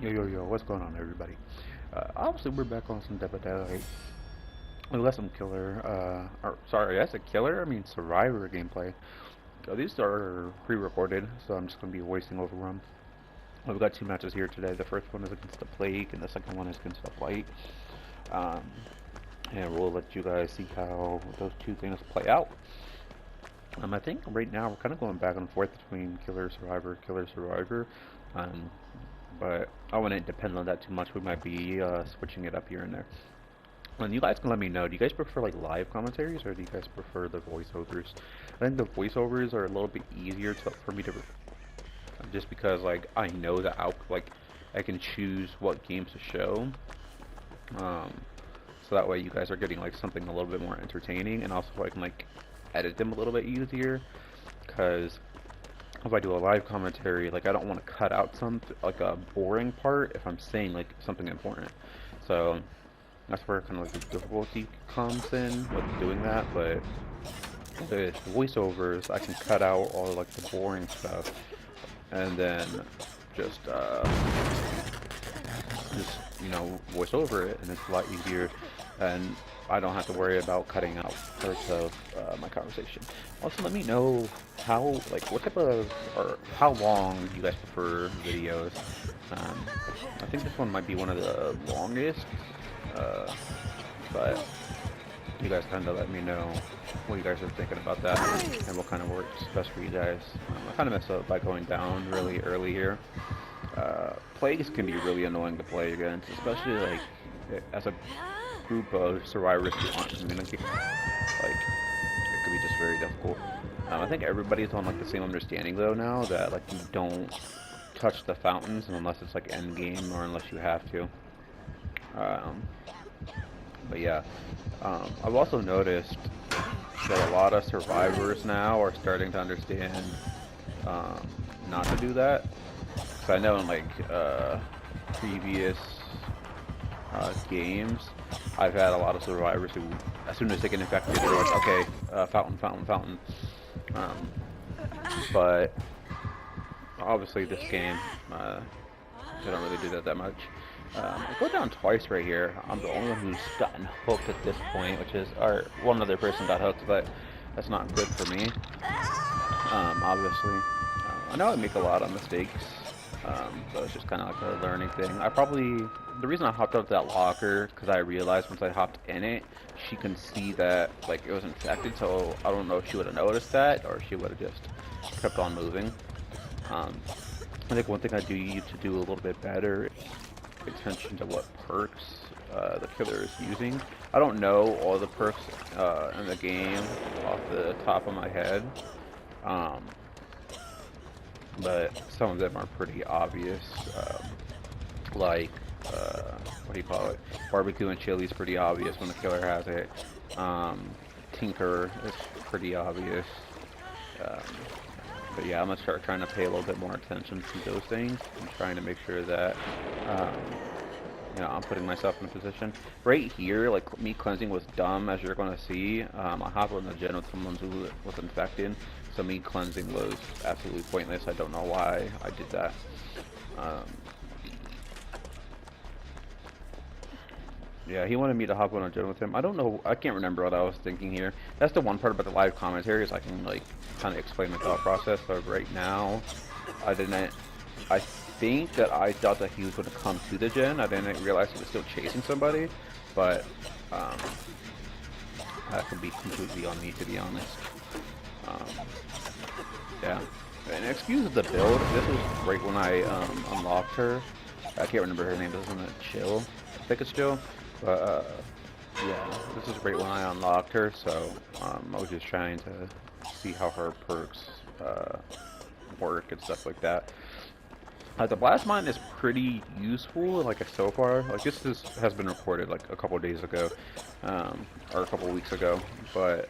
Yo, what's going on, everybody? Obviously, we're back on some Dead by Daylight. We got some killer, or sorry, I said killer, I mean Survivor gameplay. These are pre-recorded, so I'm just going to be voicing over them. We've got two matches here today. The first one is against the Plague, and the second one is against the Blight. Um, and we'll let you guys see how those two things play out. I think right now we're kind of going back and forth between killer, survivor. Um, but I wouldn't depend on that too much. We might be switching it up here and there. And you guys can let me know. Do you guys prefer like live commentaries or do you guys prefer the voiceovers? I think the voiceovers are a little bit easier for me to, just because like I know that I can choose what games to show. So that way you guys are getting like something a little bit more entertaining, and also I can like edit them a little bit easier. Because if I do a live commentary, like I don't want to cut out like a boring part if I'm saying like something important. So that's where kind of like the difficulty comes in with doing that. But with voiceovers, I can cut out all like the boring stuff and then just you know, voice over it, and it's a lot easier, and I don't have to worry about cutting out parts of my conversation. Also, let me know what type of, or how long you guys prefer videos. I think this one might be one of the longest, but you guys kind of let me know what you guys are thinking about that, and what kind of works best for you guys. I kind of messed up by going down really early here. Plagues can be really annoying to play against, especially like as a group of survivors who aren't communicating. Like, it could be just very difficult. I think everybody's on like the same understanding though now that like you don't touch the fountains unless it's like end game or unless you have to. But yeah, I've also noticed that a lot of survivors now are starting to understand not to do that. So I know in like previous games, I've had a lot of survivors who, as soon as they get infected, they're like, okay, fountain. But obviously this game, they don't really do that much. I go down twice right here. I'm the only one who's gotten hooked at this point, or one other person got hooked, but that's not good for me. Obviously, I know I make a lot of mistakes. So it's just kind of like a learning thing. The reason I hopped up that locker, because I realized once I hopped in it, she can see that like it was infected, so I don't know if she would have noticed that, or she would have just kept on moving. I think one thing I do need to do a little bit better is pay attention to what perks the killer is using. I don't know all the perks in the game off the top of my head. But some of them are pretty obvious, like, what do you call it? Barbecue and chili is pretty obvious when the killer has it. Tinker is pretty obvious. But yeah, I'm gonna start trying to pay a little bit more attention to those things and trying to make sure that, you know, I'm putting myself in a position. Right here, like, me cleansing was dumb, as you're gonna see. I hopped on the gen with someone who was infected, so me cleansing was absolutely pointless. I don't know why I did that. Yeah, he wanted me to hop on a gen with him. I don't know, I can't remember what I was thinking here. That's the one part about the live commentary, is I can, like, kind of explain my thought process, but right now, I think that I thought that he was going to come to the gen. I didn't realize he was still chasing somebody, but that could be completely on me, to be honest. Yeah, and excuse the build. This was right when I unlocked her. I can't remember her name. Isn't it Chill? I think it's Chill. But yeah, this is right when I unlocked her. So I was just trying to see how her perks work and stuff like that. The blast mine is pretty useful, like so far. Like has been recorded like a couple days ago, or a couple weeks ago, but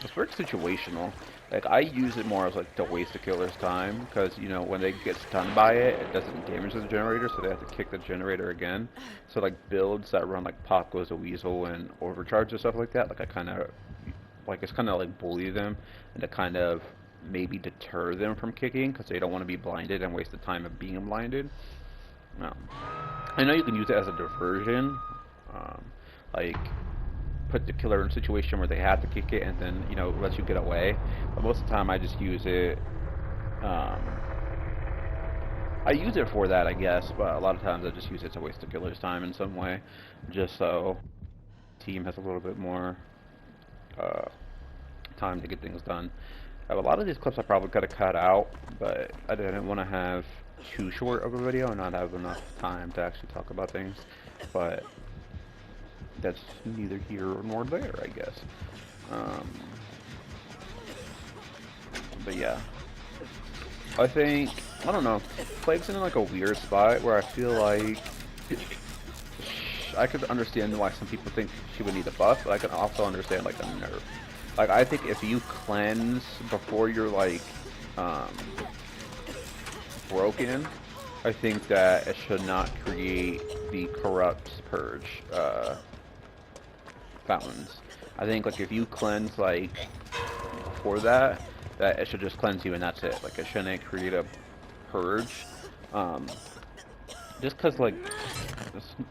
it's very situational. Like I use it more as like to waste the killer's time, because you know when they get stunned by it, it doesn't damage the generator, so they have to kick the generator again. So like builds that run like Pop Goes a Weasel and Overcharge and stuff like that, like I kind of it's kind of like bully them and to kind of maybe deter them from kicking, because they don't want to be blinded and waste the time of being blinded. No. I know you can use it as a diversion, um, like put the killer in a situation where they have to kick it and then, you know, let you get away. But most of the time I just use it, um, I use it for that, I guess, but a lot of times I just use it to waste the killer's time in some way, just so team has a little bit more uh, time to get things done. A lot of these clips I probably could have cut out, but I didn't want to have too short of a video and not have enough time to actually talk about things. But that's neither here nor there, I guess. But yeah, I think, I don't know, Plague's in like a weird spot where I feel like I could understand why some people think she would need a buff, but I can also understand like a nerf. Like, I think if you cleanse before you're like broken, I think that it should not create the corrupt purge fountains. I think like if you cleanse like before that it should just cleanse you and that's it. Like, it shouldn't create a purge. Just cause like,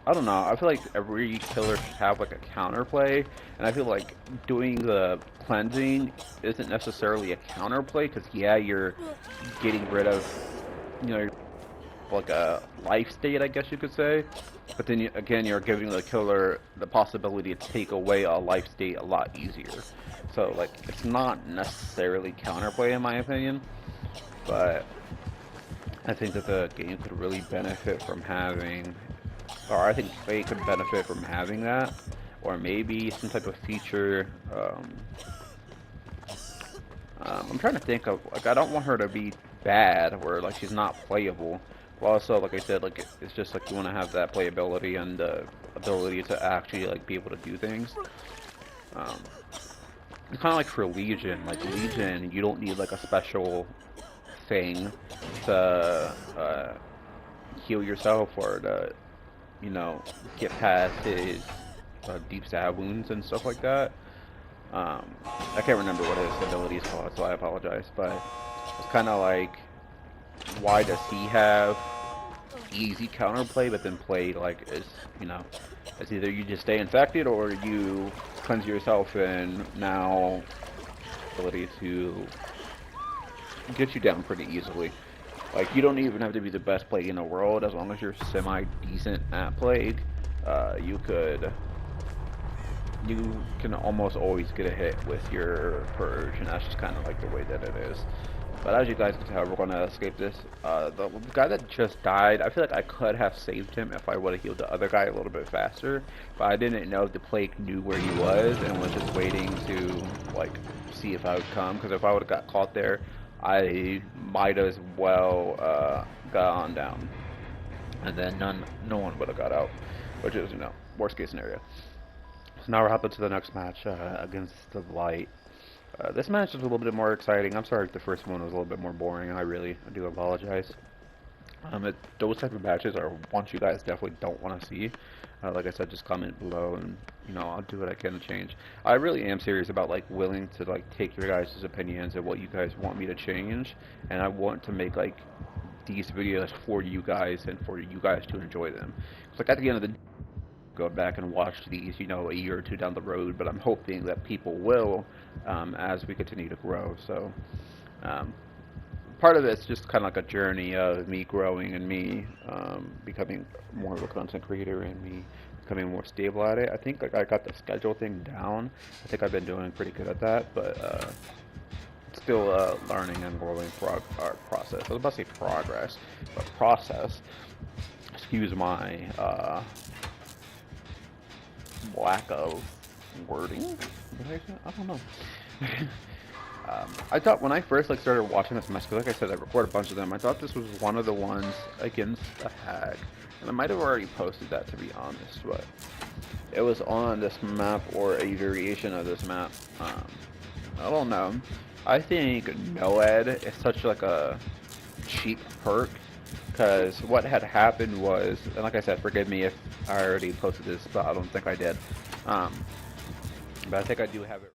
I don't know, I feel like every killer should have like a counterplay, and I feel like doing the cleansing isn't necessarily a counterplay, cause yeah, you're getting rid of, you know, like a life state, I guess you could say, but then again, you're giving the killer the possibility to take away a life state a lot easier. So like, it's not necessarily counterplay in my opinion, but I think that the game could really benefit from having, or I think Faye could benefit from having that, or maybe some type of feature. I'm trying to think of, like, I don't want her to be bad, where like she's not playable. But also, like I said, like it's just like you want to have that playability and the ability to actually like be able to do things. It's kind of like for Legion. Like Legion, you don't need like a special thing to heal yourself or to, you know, get past his deep stab wounds and stuff like that. I can't remember what his ability is called, so I apologize, but it's kind of like, why does he have easy counterplay but then play like as, you know, it's either you just stay infected or you cleanse yourself and now ability to get you down pretty easily. Like, you don't even have to be the best Plague in the world. As long as you're semi-decent at Plague, you can almost always get a hit with your Purge, and that's just kind of like the way that it is. But as you guys can tell, we're going to escape this. The guy that just died, I feel like I could have saved him if I would have healed the other guy a little bit faster, but I didn't know if the Plague knew where he was and was just waiting to, like, see if I would come, because if I would have got caught there, I might as well got on down, and then no one would have got out, which is, you know, worst case scenario. So now we're hopping to the next match against the Light. This match is a little bit more exciting. I'm sorry if the first one was a little bit more boring. I do apologize. Those type of matches are ones you guys definitely don't want to see. Like I said, just comment below and, you know, I'll do what I can to change. I really am serious about, like, willing to, like, take your guys' opinions and what you guys want me to change, and I want to make, like, these videos for you guys and for you guys to enjoy them. It's like, at the end of the day, go back and watch these, you know, a year or two down the road, but I'm hoping that people will as we continue to grow. So part of it's just kind of like a journey of me growing and me becoming more of a content creator and me becoming more stable at it. I think like I got the schedule thing down. I think I've been doing pretty good at that, but still learning and growing process. I was about to say progress, but process. Excuse my lack of wording. I don't know. I thought when I first like started watching this match, because like I said, I record a bunch of them, I thought this was one of the ones against a hag, and I might have already posted that, to be honest, but it was on this map or a variation of this map. I don't know. I think Noed is such like a cheap perk, because what had happened was, and like I said, forgive me if I already posted this, but I don't think I did. But I think I do have it.